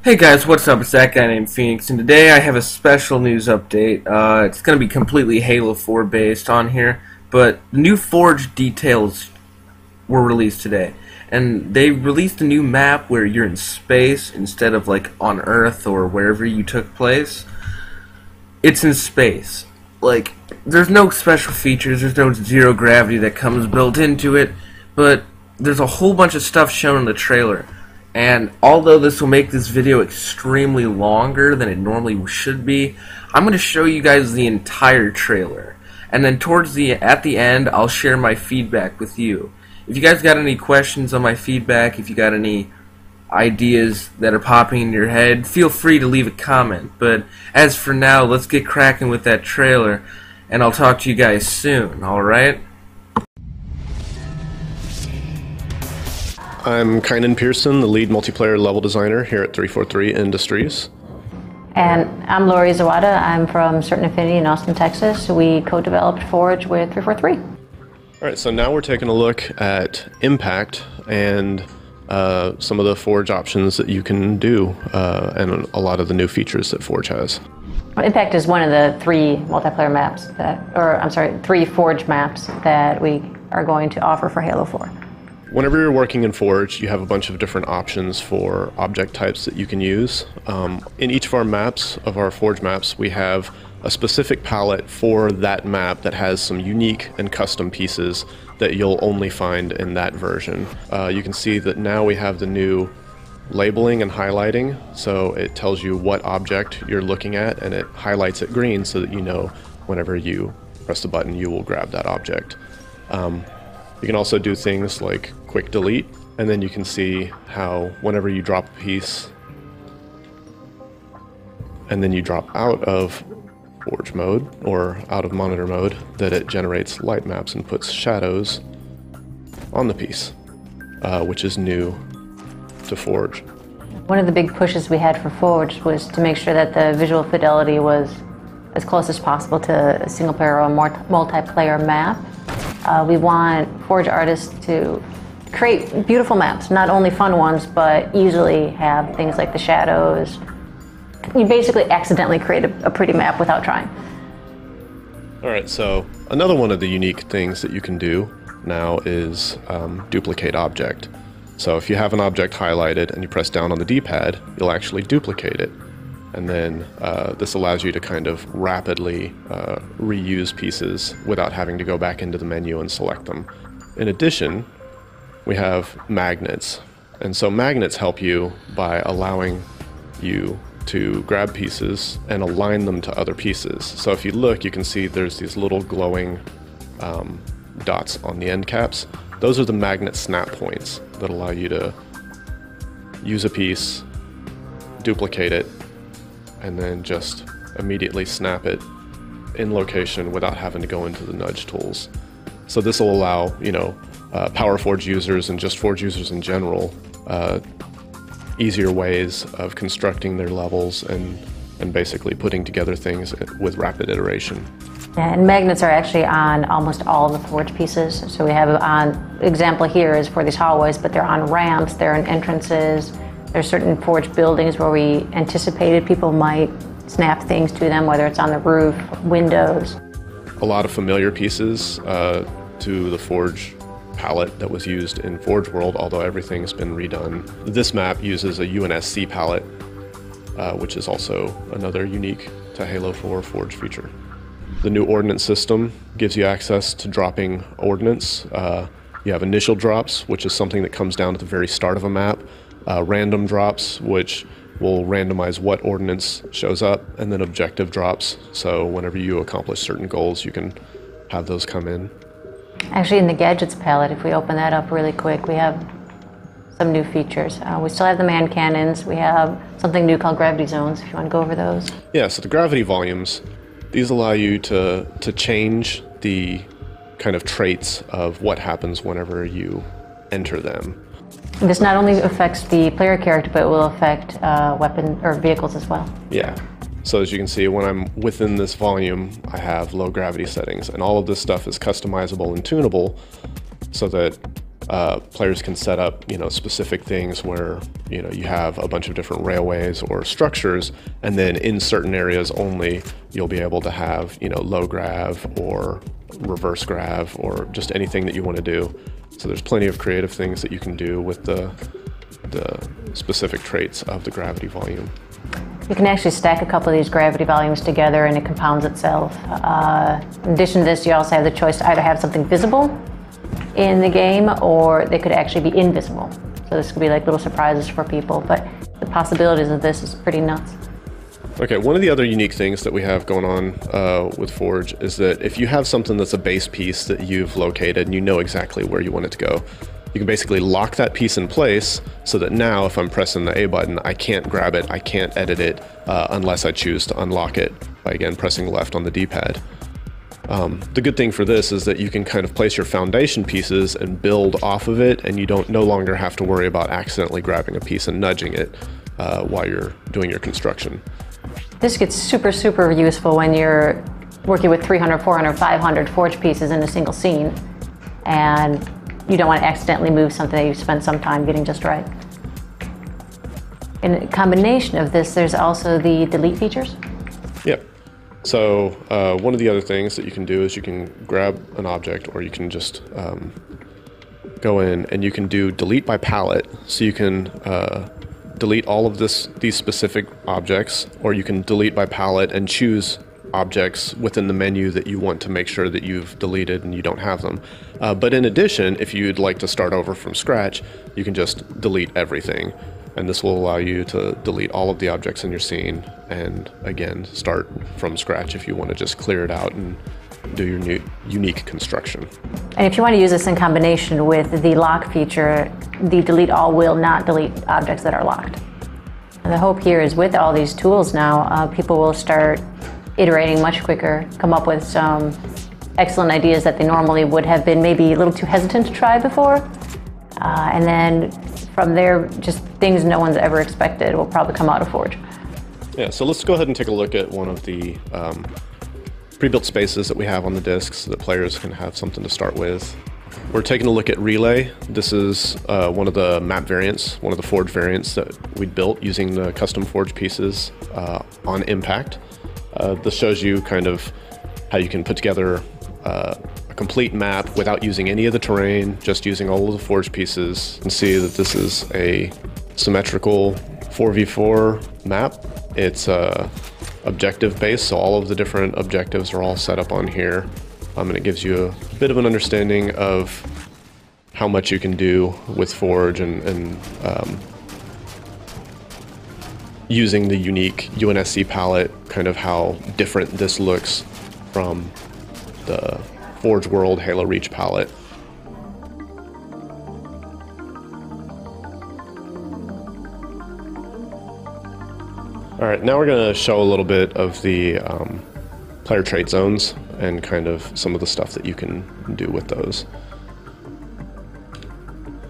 Hey guys, what's up? It's that guy named Phoenix, and today I have a special news update. It's going to be completely Halo 4 based on here, but the new Forge details were released today. And they released a new map where you're in space instead of like on Earth or wherever you took place. It's in space. Like, there's no special features, there's no zero gravity that comes built into it, but there's a whole bunch of stuff shown in the trailer. And although this will make this video extremely longer than it normally should be, I'm going to show you guys the entire trailer. And then at the end, I'll share my feedback with you. If you guys got any questions on my feedback, if you got any ideas that are popping in your head, feel free to leave a comment. But as for now, let's get cracking with that trailer, and I'll talk to you guys soon, alright? I'm Kynan Pearson, the lead multiplayer level designer here at 343 Industries. And I'm Lori Zawada. I'm from Certain Affinity in Austin, Texas. We co-developed Forge with 343. All right, so now we're taking a look at Impact and some of the Forge options that you can do and a lot of the new features that Forge has. Impact is one of the three multiplayer maps three Forge maps that we are going to offer for Halo 4. Whenever you're working in Forge, you have a bunch of different options for object types that you can use. In each of our maps, of our Forge maps, we have a specific palette for that map that has some unique and custom pieces that you'll only find in that version. You can see that now we have the new labeling and highlighting, so it tells you what object you're looking at and it highlights it green so that you know whenever you press the button you will grab that object. You can also do things like quick delete, and then you can see how whenever you drop a piece and then you drop out of Forge mode or out of monitor mode, that it generates light maps and puts shadows on the piece, which is new to Forge. One of the big pushes we had for Forge was to make sure that the visual fidelity was as close as possible to a single player or multiplayer map. We want Forge artists to create beautiful maps, not only fun ones, but usually have things like the shadows. You basically accidentally create a pretty map without trying. All right, so another one of the unique things that you can do now is duplicate object. So if you have an object highlighted and you press down on the D-pad, you'll actually duplicate it. And then this allows you to kind of rapidly reuse pieces without having to go back into the menu and select them. In addition, we have magnets. And so magnets help you by allowing you to grab pieces and align them to other pieces. So if you look, you can see there's these little glowing dots on the end caps. Those are the magnet snap points that allow you to use a piece, duplicate it, and then just immediately snap it in location without having to go into the nudge tools. So this will allow, Power Forge users and just Forge users in general, easier ways of constructing their levels and basically putting together things with rapid iteration. And magnets are actually on almost all of the Forge pieces. So we have example here is for these hallways, but they're on ramps, they're in entrances. There's certain Forge buildings where we anticipated people might snap things to them, whether it's on the roof, windows. A lot of familiar pieces to the Forge palette that was used in Forge World, although everything's been redone. This map uses a UNSC palette, which is also another unique to Halo 4 Forge feature. The new ordnance system gives you access to dropping ordnance. You have initial drops, which is something that comes down at the very start of a map. Random drops, which will randomize what ordnance shows up, and then objective drops, so whenever you accomplish certain goals you can have those come in. Actually, in the gadgets palette, if we open that up really quick, we have some new features. We still have the man cannons. We have something new called gravity zones, if you want to go over those. Yeah, so the gravity volumes, these allow you to change the kind of traits of what happens whenever you enter them. This not only affects the player character, but it will affect weapon or vehicles as well. Yeah. So as you can see, when I'm within this volume, I have low gravity settings, and all of this stuff is customizable and tunable so that Players can set up, specific things where, you have a bunch of different railways or structures, and then in certain areas only, you'll be able to have, low grav or reverse grav or just anything that you want to do. So there's plenty of creative things that you can do with the specific traits of the gravity volume. You can actually stack a couple of these gravity volumes together and it compounds itself. In addition to this, you also have the choice to either have something visible in the game, or they could actually be invisible. So this could be like little surprises for people, but the possibilities of this is pretty nuts. Okay, one of the other unique things that we have going on with Forge is that if you have something that's a base piece that you've located and you know exactly where you want it to go, you can basically lock that piece in place so that now if I'm pressing the A button, I can't grab it, I can't edit it unless I choose to unlock it by, again, pressing left on the D-pad. The good thing for this is that you can kind of place your foundation pieces and build off of it, and you no longer have to worry about accidentally grabbing a piece and nudging it while you're doing your construction. This gets super, super useful when you're working with 300, 400, 500 forge pieces in a single scene, and you don't want to accidentally move something that you spent some time getting just right. In combination of this, there's also the delete features. Yep. So one of the other things that you can do is you can grab an object, or you can just go in and you can do delete by palette. So you can delete all of these specific objects, or you can delete by palette and choose objects within the menu that you want to make sure that you've deleted and you don't have them. But in addition, if you'd like to start over from scratch, you can just delete everything. And this will allow you to delete all of the objects in your scene and, again, start from scratch if you want to just clear it out and do your unique construction. And if you want to use this in combination with the lock feature, the delete all will not delete objects that are locked. And the hope here is with all these tools now, people will start iterating much quicker, come up with some excellent ideas that they normally would have been maybe a little too hesitant to try before. And then from there, just things no one's ever expected will probably come out of Forge. Yeah, so let's go ahead and take a look at one of the pre-built spaces that we have on the disk so that players can have something to start with. We're taking a look at Relay. This is one of the map variants, one of the Forge variants that we built using the custom Forge pieces on Impact. This shows you kind of how you can put together a complete map without using any of the terrain, just using all of the Forge pieces, and see that this is a symmetrical 4v4 map. It's objective based, so all of the different objectives are all set up on here, and it gives you a bit of an understanding of how much you can do with Forge and using the unique UNSC palette, kind of how different this looks from the Forge World Halo Reach palette. All right, now we're going to show a little bit of the player trait zones and kind of some of the stuff that you can do with those.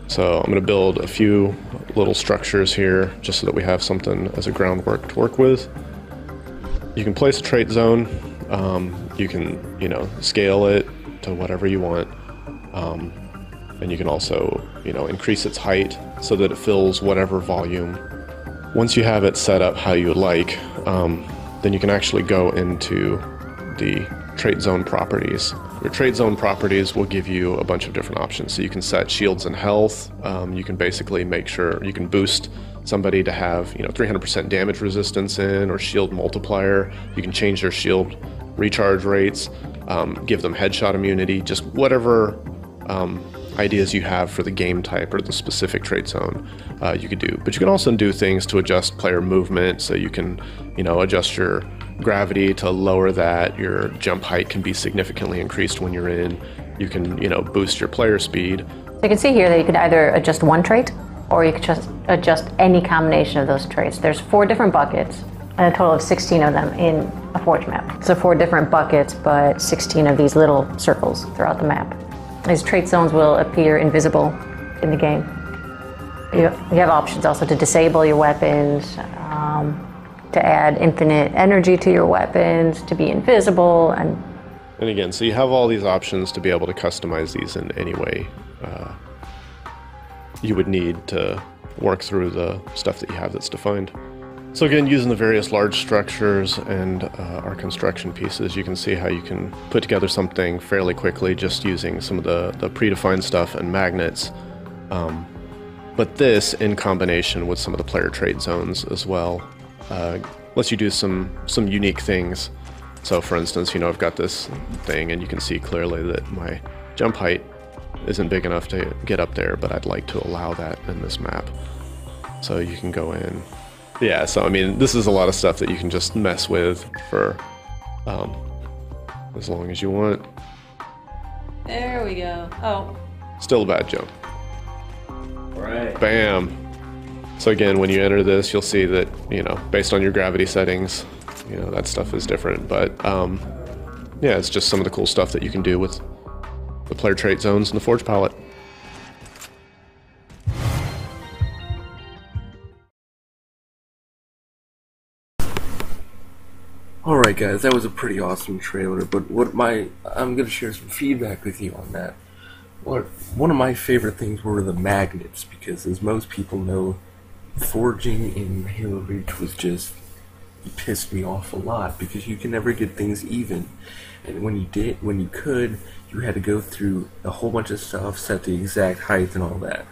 So I'm going to build a few little structures here just so that we have something as a groundwork to work with. You can place a trait zone. You can, scale it to whatever you want. And you can also, increase its height so that it fills whatever volume. Once you have it set up how you would like, then you can actually go into the trait zone properties. Your trait zone properties will give you a bunch of different options. So you can set shields and health. You can basically make sure you can boost somebody to have 300% damage resistance or shield multiplier. You can change their shield recharge rates, give them headshot immunity, just whatever ideas you have for the game type or the specific trait zone you could do. But you can also do things to adjust player movement, so you can adjust your gravity to lower that. Your jump height can be significantly increased when you're in. You can boost your player speed. So you can see here that you could either adjust one trait, or you could just adjust any combination of those traits. There's 4 different buckets, and a total of 16 of them in a Forge map. So 4 different buckets, but 16 of these little circles throughout the map. These trait zones will appear invisible in the game. You have options also to disable your weapons, to add infinite energy to your weapons, to be invisible, and again, so you have all these options to be able to customize these in any way you would need to work through the stuff that you have that's defined. So again, using the various large structures and our construction pieces, you can see how you can put together something fairly quickly just using some of the predefined stuff and magnets. But this, in combination with some of the player trait zones as well, lets you do some unique things. So for instance, I've got this thing and you can see clearly that my jump height isn't big enough to get up there, but I'd like to allow that in this map. So you can go in. Yeah, so I mean, this is a lot of stuff that you can just mess with for as long as you want. There we go. Oh. Still a bad jump. Right. Bam. So again, when you enter this, you'll see that, based on your gravity settings, that stuff is different. But yeah, it's just some of the cool stuff that you can do with the player trait zones and the Forge palette. Alright guys, that was a pretty awesome trailer, but I'm gonna share some feedback with you on that. One of my favorite things were the magnets, because as most people know, forging in Halo Reach was just, it pissed me off a lot, because you can never get things even. And when you could, you had to go through a whole bunch of stuff, set the exact height and all that.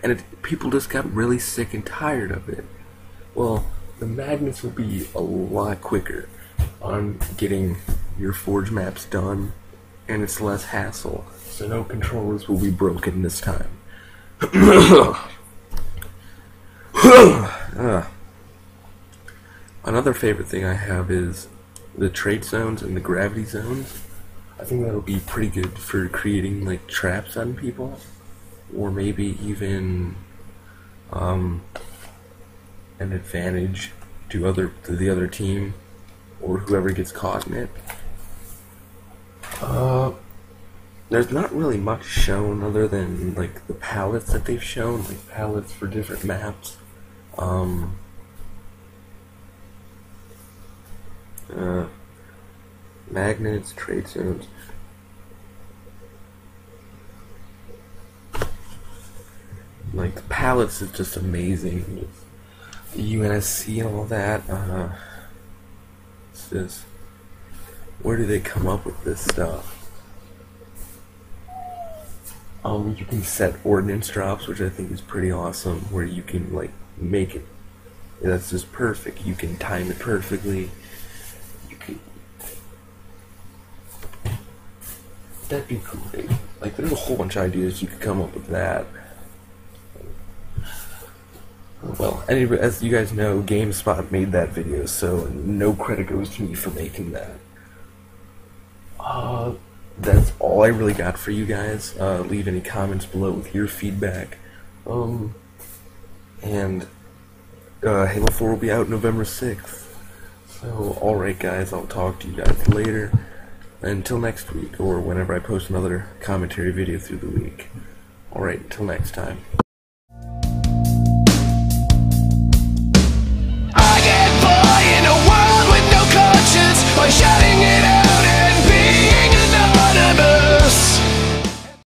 And people just got really sick and tired of it. Well, the magnets will be a lot quicker on getting your forge maps done, and it's less hassle, so no controllers will be broken this time. Another favorite thing I have is the trait zones and the gravity zones. I think that'll be pretty good for creating like traps on people, or maybe even an advantage to the other team, or whoever gets caught in it. There's not really much shown other than like the palettes that they've shown, like palettes for different maps. Magnets, trait zones. Like the palettes is just amazing. The UNSC and all that. It's just, where do they come up with this stuff? You can set ordnance drops, which I think is pretty awesome, where you can like make it. That's just perfect. You can time it perfectly. That'd be great. Like, there's a whole bunch of ideas you could come up with that. Well, as you guys know, Gamespot made that video, so no credit goes to me for making that. That's all I really got for you guys. Leave any comments below with your feedback. And Halo 4 will be out November 6th. So, alright guys, I'll talk to you guys later. Until next week, or whenever I post another commentary video through the week. Alright, until next time.